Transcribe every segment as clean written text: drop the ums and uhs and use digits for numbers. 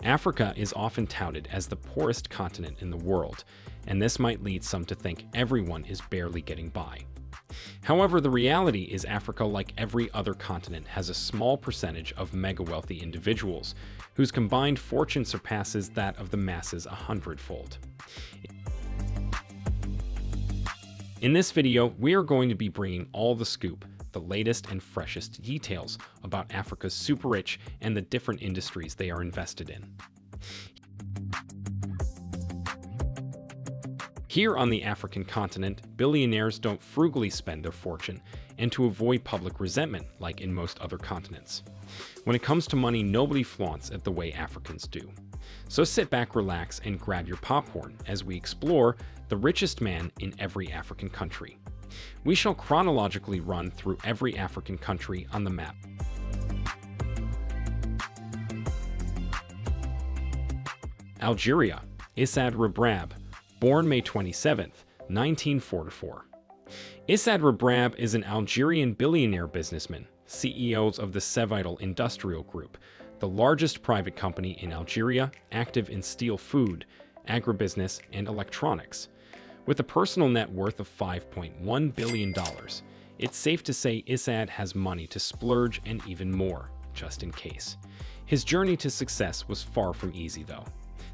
Africa is often touted as the poorest continent in the world, and this might lead some to think everyone is barely getting by. However, the reality is Africa, like every other continent, has a small percentage of mega-wealthy individuals whose combined fortune surpasses that of the masses 100-fold. In this video, we are going to be bringing all the scoop, the latest and freshest details about Africa's super rich and the different industries they are invested in. Here on the African continent, billionaires don't frugally spend their fortune and to avoid public resentment like in most other continents. When it comes to money, nobody flaunts it the way Africans do. So sit back, relax, and grab your popcorn as we explore the richest man in every African country. We shall chronologically run through every African country on the map. Algeria. Issad Rebrab, born May 27, 1944. Issad Rebrab is an Algerian billionaire businessman, CEO of the Cevital Industrial Group, the largest private company in Algeria, active in steel food, agribusiness, and electronics. With a personal net worth of $5.1 billion, it's safe to say Issad has money to splurge and even more, just in case. His journey to success was far from easy, though.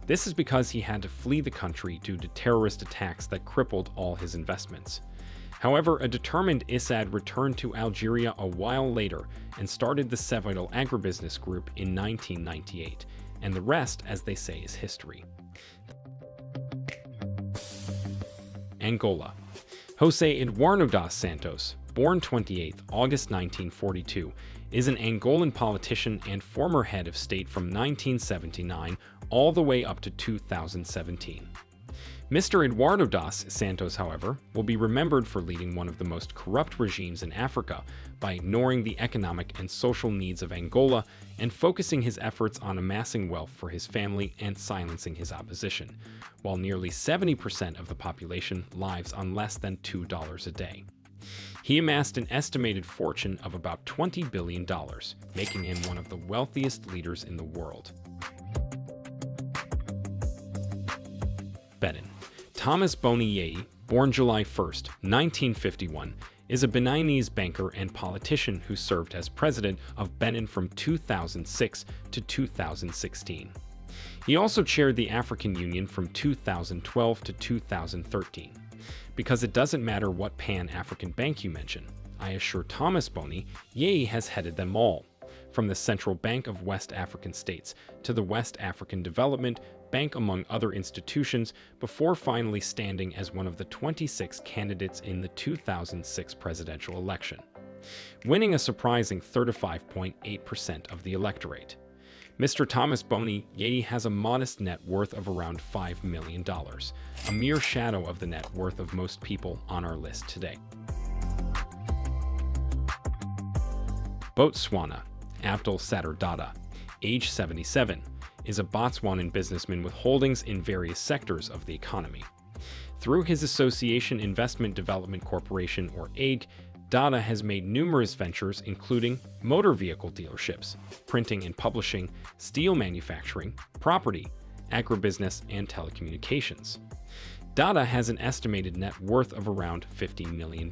This is because he had to flee the country due to terrorist attacks that crippled all his investments. However, a determined Issad returned to Algeria a while later and started the Cevital Agribusiness Group in 1998, and the rest, as they say, is history. Angola. José Eduardo dos Santos, born 28 August 1942, is an Angolan politician and former head of state from 1979 all the way up to 2017. Mr. Eduardo dos Santos, however, will be remembered for leading one of the most corrupt regimes in Africa by ignoring the economic and social needs of Angola and focusing his efforts on amassing wealth for his family and silencing his opposition, while nearly 70% of the population lives on less than $2 a day. He amassed an estimated fortune of about $20 billion, making him one of the wealthiest leaders in the world. Benin. Thomas Boni Yayi, born July 1, 1951, is a Beninese banker and politician who served as president of Benin from 2006 to 2016. He also chaired the African Union from 2012 to 2013. Because it doesn't matter what Pan-African bank you mention, I assure Thomas Boni Yayi has headed them all, from the Central Bank of West African States to the West African Development Bank, among other institutions, before finally standing as one of the 26 candidates in the 2006 presidential election, winning a surprising 35.8% of the electorate. Mr. Thomas Boni Yayi has a modest net worth of around $5 million, a mere shadow of the net worth of most people on our list today. Botswana. Abdul Satter Dada, age 77, is a Botswanan businessman with holdings in various sectors of the economy. Through his association Investment Development Corporation, or AIG, Dada has made numerous ventures including motor vehicle dealerships, printing and publishing, steel manufacturing, property, agribusiness, and telecommunications. Dada has an estimated net worth of around $50 million.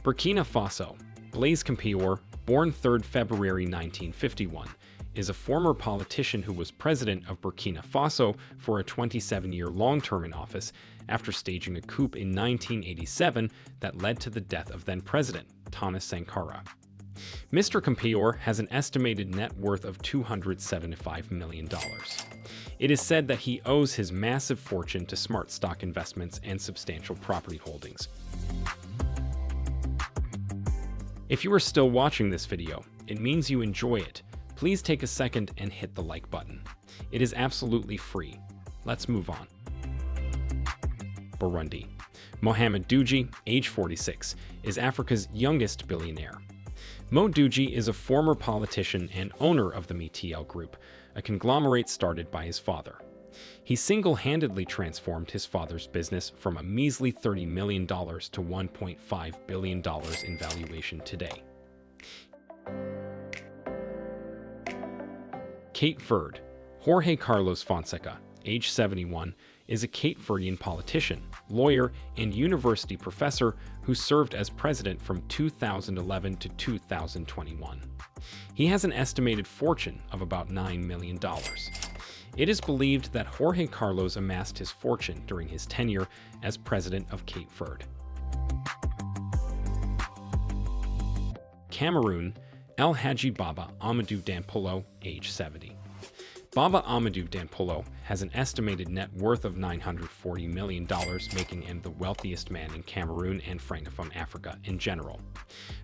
Burkina Faso. Blaise Compaoré, born 3 February 1951, is a former politician who was president of Burkina Faso for a 27-year-long term in office after staging a coup in 1987 that led to the death of then-president Thomas Sankara. Mr. Compaoré has an estimated net worth of $275 million. It is said that he owes his massive fortune to smart stock investments and substantial property holdings. If you are still watching this video, it means you enjoy it. Please take a second and hit the like button. It is absolutely free. Let's move on. Burundi. Mohamed Dewji, age 46, is Africa's youngest billionaire. Mo Dewji is a former politician and owner of the MTL Group, a conglomerate started by his father. He single-handedly transformed his father's business from a measly $30 million to $1.5 billion in valuation today. Cape Verde. Jorge Carlos Fonseca, age 71, is a Cape Verdean politician, lawyer, and university professor who served as president from 2011 to 2021. He has an estimated fortune of about $9 million. It is believed that Jorge Carlos amassed his fortune during his tenure as president of Cape Verde. Cameroon. El Hadji Baba Amadou Dampolo, age 70. Baba Amadou Dampolo has an estimated net worth of $940 million, making him the wealthiest man in Cameroon and Francophone Africa in general.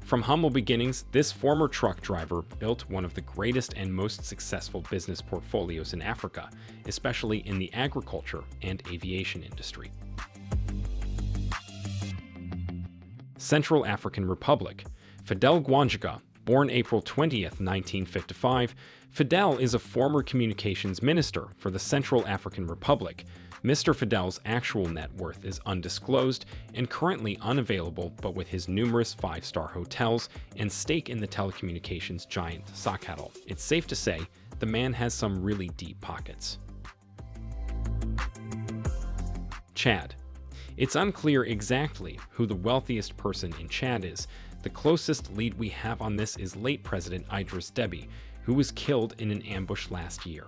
From humble beginnings, this former truck driver built one of the greatest and most successful business portfolios in Africa, especially in the agriculture and aviation industry. Central African Republic. Fidel Gwanjaga, born April 20, 1955, Fidel is a former communications minister for the Central African Republic. Mr. Fidel's actual net worth is undisclosed and currently unavailable, but with his numerous five-star hotels and stake in the telecommunications giant Socatel, it's safe to say the man has some really deep pockets. Chad. It's unclear exactly who the wealthiest person in Chad is. The closest lead we have on this is late President Idris Deby, who was killed in an ambush last year.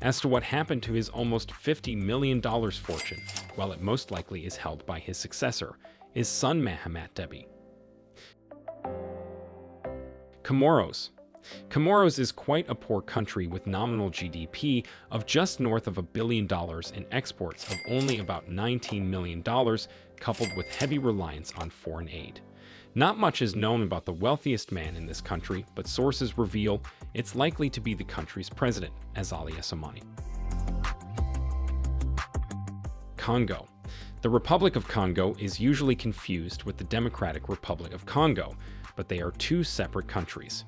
As to what happened to his almost $50 million fortune, well, it most likely is held by his successor, his son Mahamat Deby. Comoros. Comoros is quite a poor country with nominal GDP of just north of $1 billion and exports of only about $19 million, coupled with heavy reliance on foreign aid. Not much is known about the wealthiest man in this country, but sources reveal it's likely to be the country's president, Azali Assoumani. Congo. The Republic of Congo is usually confused with the Democratic Republic of Congo, but they are two separate countries.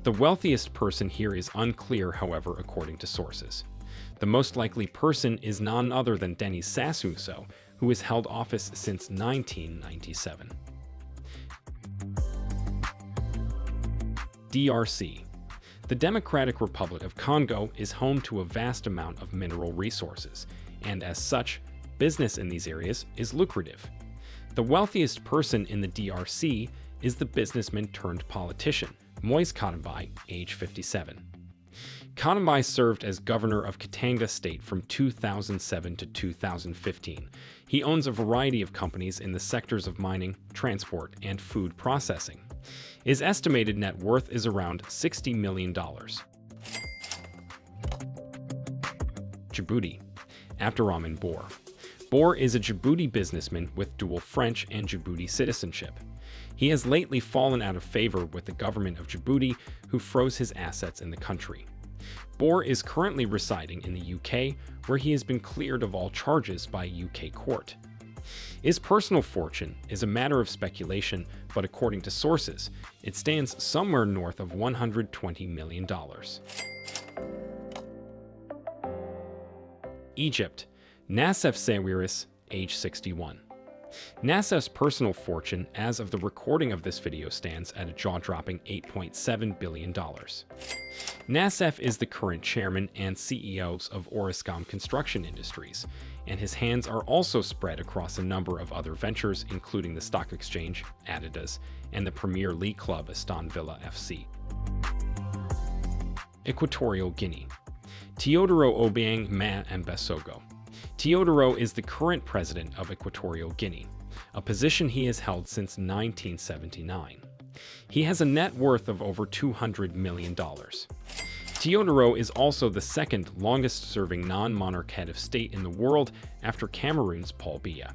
The wealthiest person here is unclear, however, according to sources. The most likely person is none other than Denis Sassou Nguesso, who has held office since 1997. DRC. The Democratic Republic of Congo is home to a vast amount of mineral resources, and as such, business in these areas is lucrative. The wealthiest person in the DRC is the businessman turned politician, Moise Katumbi, age 57. Katumbi served as governor of Katanga State from 2007 to 2015. He owns a variety of companies in the sectors of mining, transport, and food processing. His estimated net worth is around $60 million. Djibouti. Abderrahmane Bour. Bour is a Djibouti businessman with dual French and Djibouti citizenship. He has lately fallen out of favor with the government of Djibouti, who froze his assets in the country. Bour is currently residing in the UK, where he has been cleared of all charges by a UK court. His personal fortune is a matter of speculation, but according to sources, it stands somewhere north of $120 million. Egypt. Nassef Sawiris, age 61. Nassef's personal fortune as of the recording of this video stands at a jaw-dropping $8.7 billion. Nassef is the current chairman and CEO of Orascom Construction Industries, and his hands are also spread across a number of other ventures, including the stock exchange, Adidas, and the Premier League club Aston Villa FC. Equatorial Guinea. Teodoro Obiang Ma Mbasogo. Teodoro is the current president of Equatorial Guinea, a position he has held since 1979. He has a net worth of over $200 million. Teodoro is also the second longest-serving non-monarch head of state in the world after Cameroon's Paul Biya.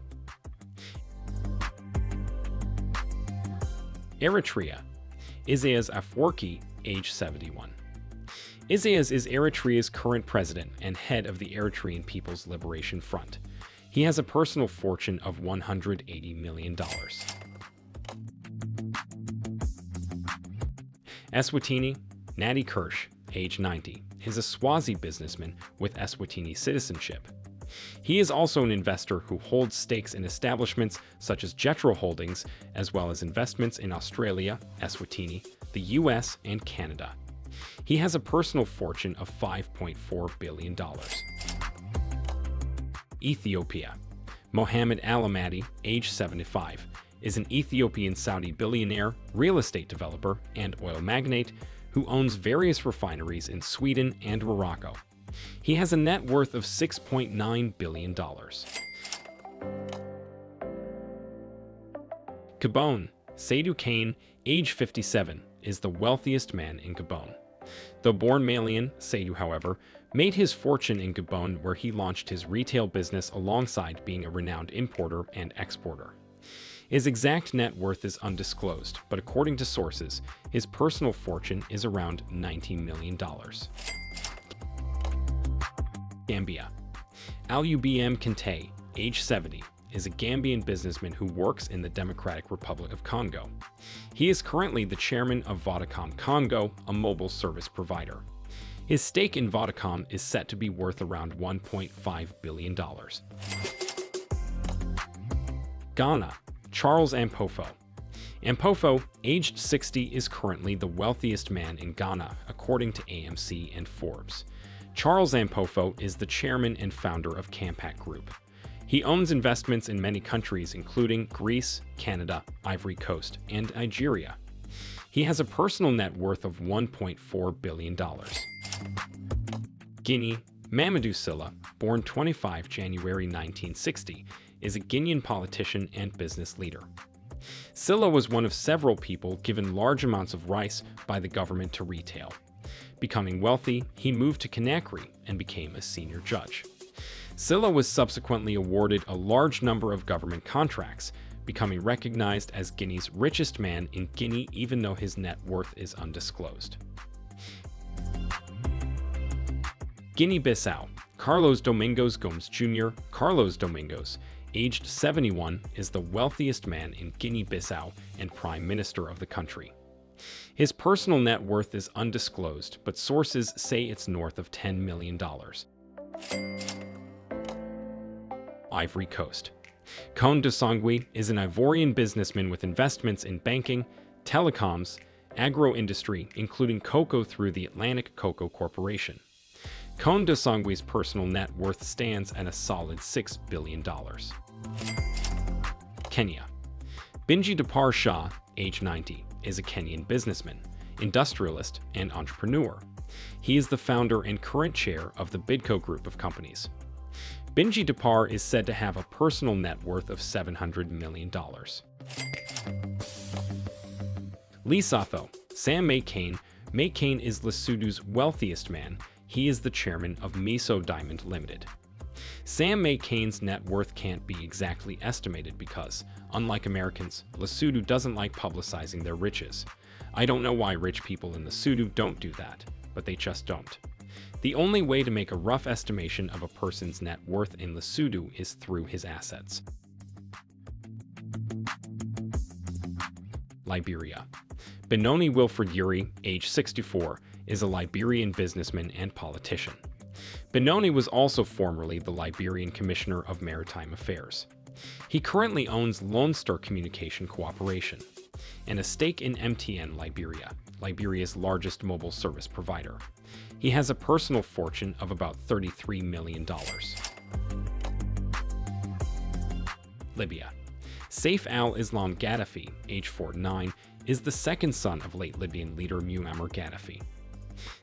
Eritrea. Isaias Afwerki, age 71. Isaias is Eritrea's current president and head of the Eritrean People's Liberation Front. He has a personal fortune of $180 million. Eswatini. Nadi Kirsch, age 90, is a Swazi businessman with Eswatini citizenship. He is also an investor who holds stakes in establishments such as Jetro Holdings, as well as investments in Australia, Eswatini, the US, and Canada. He has a personal fortune of $5.4 billion. Ethiopia. Mohammed Al-Ahmadi, age 75, is an Ethiopian Saudi billionaire, real estate developer, and oil magnate who owns various refineries in Sweden and Morocco. He has a net worth of $6.9 billion. Gabon. Seydou Kane, age 57, is the wealthiest man in Gabon. Though born Malian, Seydou, however, made his fortune in Gabon, where he launched his retail business alongside being a renowned importer and exporter. His exact net worth is undisclosed, but according to sources, his personal fortune is around $90 million. Gambia. Alubm Kante, age 70, is a Gambian businessman who works in the Democratic Republic of Congo. He is currently the chairman of Vodacom Congo, a mobile service provider. His stake in Vodacom is set to be worth around $1.5 billion. Ghana. Charles Ampofo. Ampofo, aged 60, is currently the wealthiest man in Ghana, according to AMC and Forbes. Charles Ampofo is the chairman and founder of Campak Group. He owns investments in many countries, including Greece, Canada, Ivory Coast, and Nigeria. He has a personal net worth of $1.4 billion. Guinea. Mamadou Sylla, born 25 January 1960, is a Guinean politician and business leader. Sylla was one of several people given large amounts of rice by the government to retail. Becoming wealthy, he moved to Conakry and became a senior judge. Sylla was subsequently awarded a large number of government contracts, becoming recognized as Guinea's richest man in Guinea, even though his net worth is undisclosed. Guinea-Bissau. Carlos Domingos Gomes Jr. Carlos Domingos, aged 71, is the wealthiest man in Guinea-Bissau and prime minister of the country. His personal net worth is undisclosed, but sources say it's north of $10 million. Ivory Coast. Koné Dosangui is an Ivorian businessman with investments in banking, telecoms, agro-industry, including cocoa through the Atlantic Cocoa Corporation. Koné Dosangui's personal net worth stands at a solid $6 billion. Kenya. Binji Dapar Shah, age 90, is a Kenyan businessman, industrialist, and entrepreneur. He is the founder and current chair of the Bidco Group of companies. Binji Dapar is said to have a personal net worth of $700 million. Lesotho. Sam Maykane. Maykane is Lesotho's wealthiest man. He is the chairman of Miso Diamond Limited. Sam Maykane's net worth can't be exactly estimated because, unlike Americans, Lesotho doesn't like publicizing their riches. I don't know why rich people in Lesotho don't do that, but they just don't. The only way to make a rough estimation of a person's net worth in Lesotho is through his assets. Liberia. Benoni Wilfred Yuri, age 64, is a Liberian businessman and politician. Benoni was also formerly the Liberian Commissioner of Maritime Affairs. He currently owns Lone Star Communication Corporation and a stake in MTN Liberia, Liberia's largest mobile service provider. He has a personal fortune of about $33 million. Libya. Saif al-Islam Gaddafi, age 49, is the second son of late Libyan leader Muammar Gaddafi.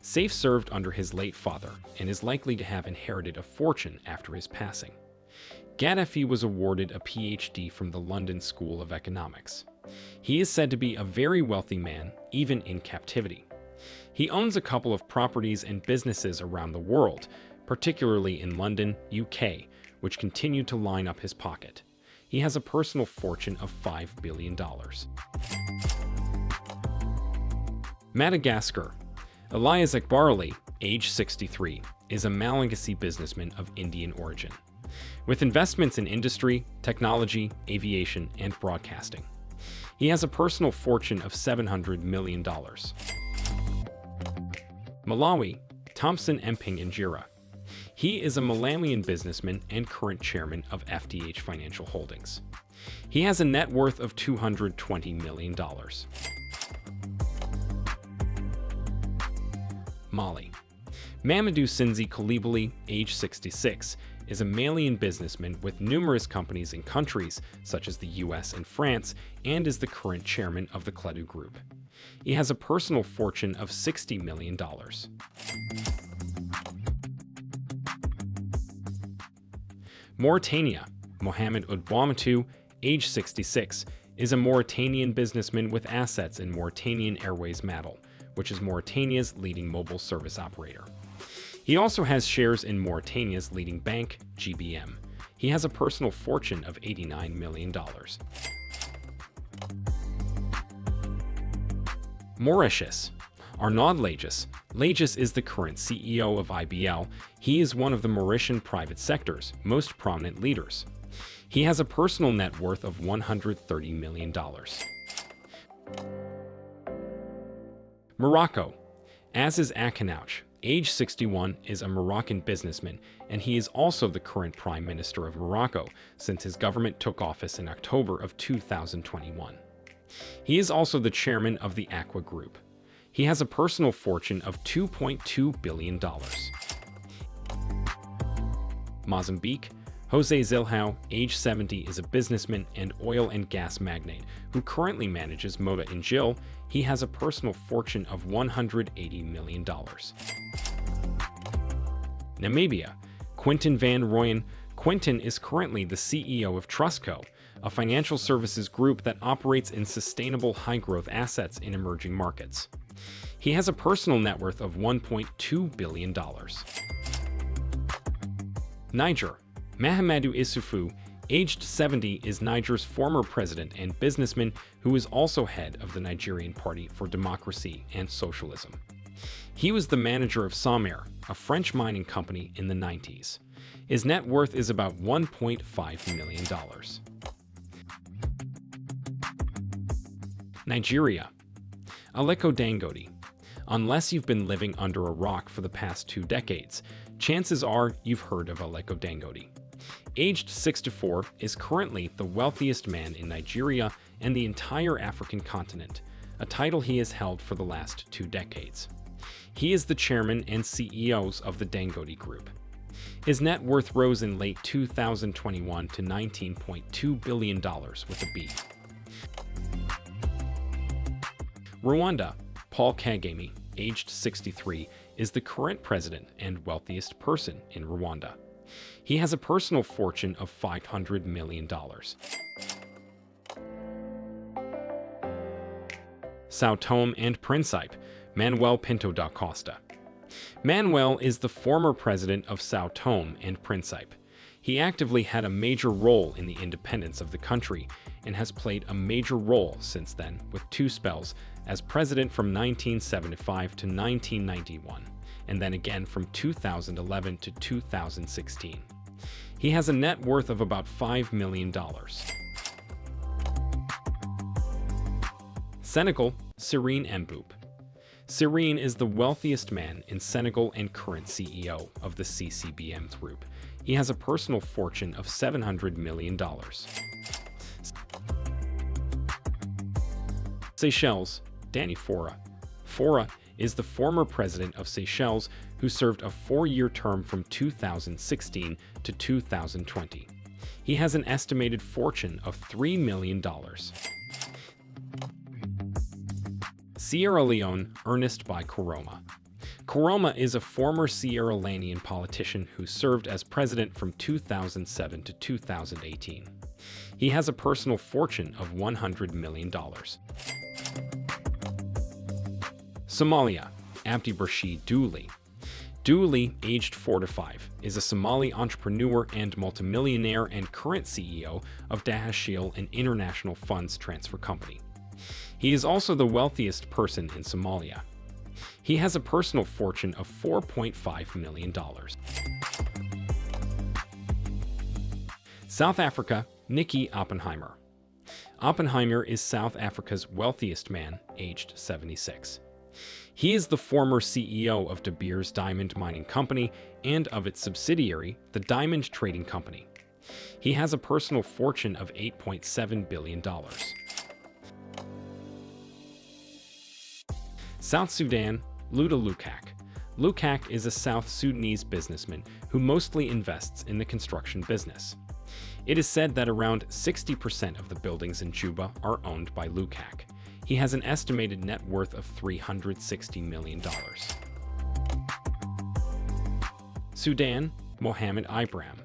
Saif served under his late father and is likely to have inherited a fortune after his passing. Gaddafi was awarded a PhD from the London School of Economics. He is said to be a very wealthy man, even in captivity. He owns a couple of properties and businesses around the world, particularly in London, UK, which continue to line up his pocket. He has a personal fortune of $5 billion. Madagascar. Elias Akbarali, age 63, is a Malagasy businessman of Indian origin, with investments in industry, technology, aviation, and broadcasting. He has a personal fortune of $700 million. Malawi. Thompson Mping Injera. He is a Malawian businessman and current chairman of FDH Financial Holdings. He has a net worth of $220 million. Mali. Mamadou Sinzi Coulibaly, age 66, is a Malian businessman with numerous companies in countries such as the US and France and is the current chairman of the Cledu Group. He has a personal fortune of $60 million. Mauritania. Mohamed Ould Bouamatou, age 66, is a Mauritanian businessman with assets in Mauritanian Airways Matel, which is Mauritania's leading mobile service operator. He also has shares in Mauritania's leading bank, GBM. He has a personal fortune of $89 million. Mauritius. Arnaud Lagis. Lagis is the current CEO of IBL. He is one of the Mauritian private sector's most prominent leaders. He has a personal net worth of $130 million. Morocco. Aziz Akinouch, age 61, is a Moroccan businessman, and he is also the current Prime Minister of Morocco since his government took office in October of 2021. He is also the chairman of the Aqua Group. He has a personal fortune of $2.2 billion. Mozambique. Jose Zilhao, age 70, is a businessman and oil and gas magnate who currently manages Moda in Gil. He has a personal fortune of $180 million. Namibia. Quinton van Rooyen. Quinton is currently the CEO of Trustco, a financial services group that operates in sustainable high-growth assets in emerging markets. He has a personal net worth of $1.2 billion. Niger. Mahamadou Issoufou, aged 70, is Niger's former president and businessman who is also head of the Nigerian Party for Democracy and Socialism. He was the manager of Somair, a French mining company, in the 90s. His net worth is about $1.5 million. Nigeria. Aliko Dangote. Unless you've been living under a rock for the past 2 decades, chances are you've heard of Aliko Dangote. Aged 64, is currently the wealthiest man in Nigeria and the entire African continent, a title he has held for the last 2 decades. He is the chairman and CEO of the Dangote Group. His net worth rose in late 2021 to $19.2 billion with a B. Rwanda. Paul Kagame, aged 63, is the current president and wealthiest person in Rwanda. He has a personal fortune of $500 million. Sao Tome and Principe. Manuel Pinto da Costa. Manuel is the former president of Sao Tome and Principe. He actively had a major role in the independence of the country and has played a major role since then, with 2 spells as president from 1975 to 1991, and then again from 2011 to 2016. He has a net worth of about $5 million. Senegal. Serine Mboup. Serine is the wealthiest man in Senegal and current CEO of the CCBM Group. He has a personal fortune of $700 million. Seychelles. Danny Fora. Fora is the former president of Seychelles who served a 4-year term from 2016 to 2020. He has an estimated fortune of $3 million. Sierra Leone. Ernest Bai Koroma. Koroma is a former Sierra Leonean politician who served as president from 2007 to 2018. He has a personal fortune of $100 million. Somalia. Abdi Rashid Dooley. Dooley, aged 45, is a Somali entrepreneur and multimillionaire and current CEO of Dahashil, an international funds transfer company. He is also the wealthiest person in Somalia. He has a personal fortune of $4.5 million. South Africa. Nicky Oppenheimer. Oppenheimer is South Africa's wealthiest man, aged 76. He is the former CEO of De Beers Diamond Mining Company and of its subsidiary, the Diamond Trading Company. He has a personal fortune of $8.7 billion. South Sudan. Luda Lukak. Lukac is a South Sudanese businessman who mostly invests in the construction business. It is said that around 60% of the buildings in Juba are owned by Lukac. He has an estimated net worth of $360 million. Sudan, Mohammed Ibrahim.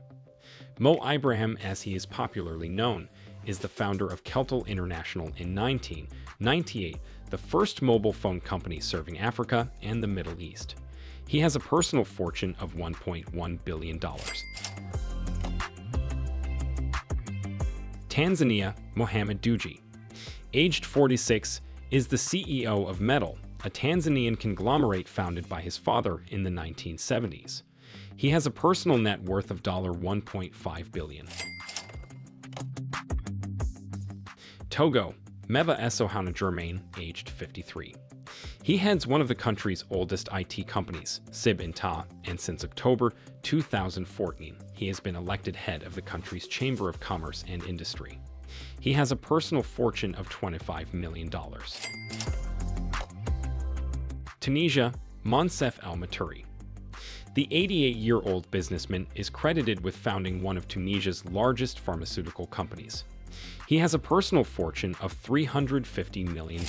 Mo Ibrahim, as he is popularly known, is the founder of Keltel International in 1998, the first mobile phone company serving Africa and the Middle East. He has a personal fortune of $1.1 billion. Tanzania, Mohamed Dewji. Aged 46, is the CEO of Metal, a Tanzanian conglomerate founded by his father in the 1970s. He has a personal net worth of $1.5 billion. Togo, Meva Essohana Germain, aged 53. He heads one of the country's oldest IT companies, Sib Inta, and since October 2014, he has been elected head of the country's Chamber of Commerce and Industry. He has a personal fortune of $25 million. Tunisia, Monsef El Maturi. The 88-year-old businessman is credited with founding one of Tunisia's largest pharmaceutical companies. He has a personal fortune of $350 million.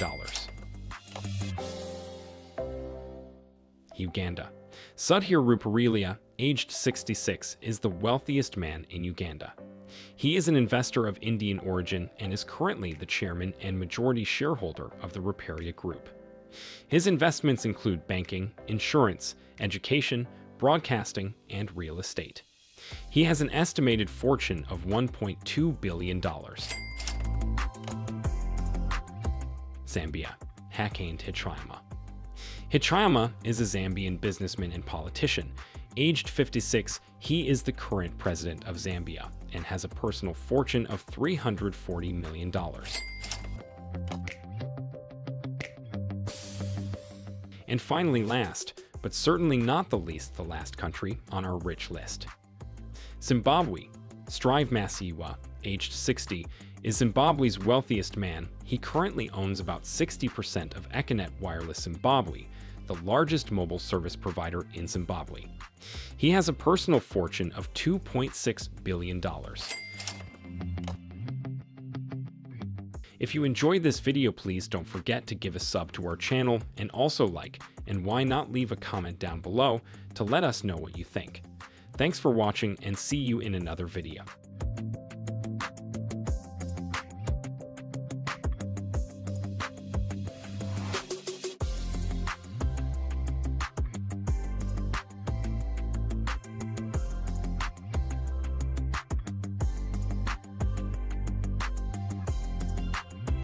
Uganda. Sudhir Ruparelia, aged 66, is the wealthiest man in Uganda. He is an investor of Indian origin and is currently the chairman and majority shareholder of the Ruparelia Group. His investments include banking, insurance, education, broadcasting, and real estate. He has an estimated fortune of $1.2 billion. Zambia, Hakainde Hichilema. Hichilema is a Zambian businessman and politician. Aged 56, he is the current president of Zambia and has a personal fortune of $340 million. And finally, last, but certainly not the least, the last country on our rich list. Zimbabwe. Strive Masiyiwa, aged 60, is Zimbabwe's wealthiest man. He currently owns about 60% of Econet Wireless Zimbabwe, the largest mobile service provider in Zimbabwe. He has a personal fortune of $2.6 billion. If you enjoyed this video, please don't forget to give a sub to our channel and also like, and why not leave a comment down below to let us know what you think. Thanks for watching and see you in another video.